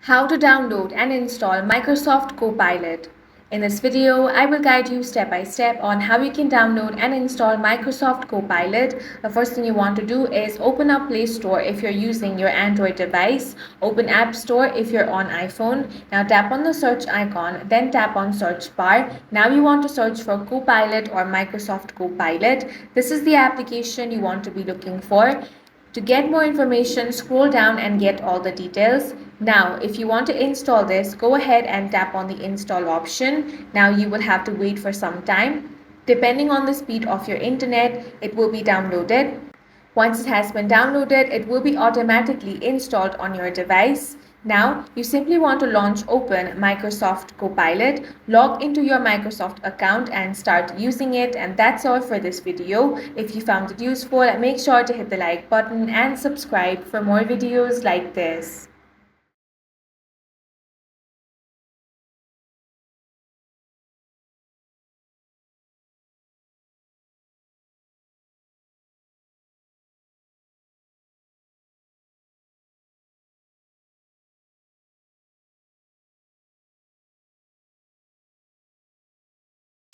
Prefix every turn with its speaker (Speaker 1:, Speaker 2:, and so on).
Speaker 1: How to download and install Microsoft Copilot. In this video, I will guide you step by step on how you can download and install Microsoft Copilot. The first thing you want to do is open up Play Store if you're using your Android device. Open App Store if you're on iPhone. Now tap on the search icon, then tap on search bar. Now you want to search for Copilot or Microsoft Copilot. This is the application you want to be looking for. To get more information, scroll down and get all the details. Now, if you want to install this, go ahead and tap on the install option. Now you will have to wait for some time. Depending on the speed of your internet, it will be downloaded. Once it has been downloaded, it will be automatically installed on your device. Now, you simply want to launch open Microsoft Copilot, log into your Microsoft account and start using it. And that's all for this video. If you found it useful, make sure to hit the like button and subscribe for more videos like this.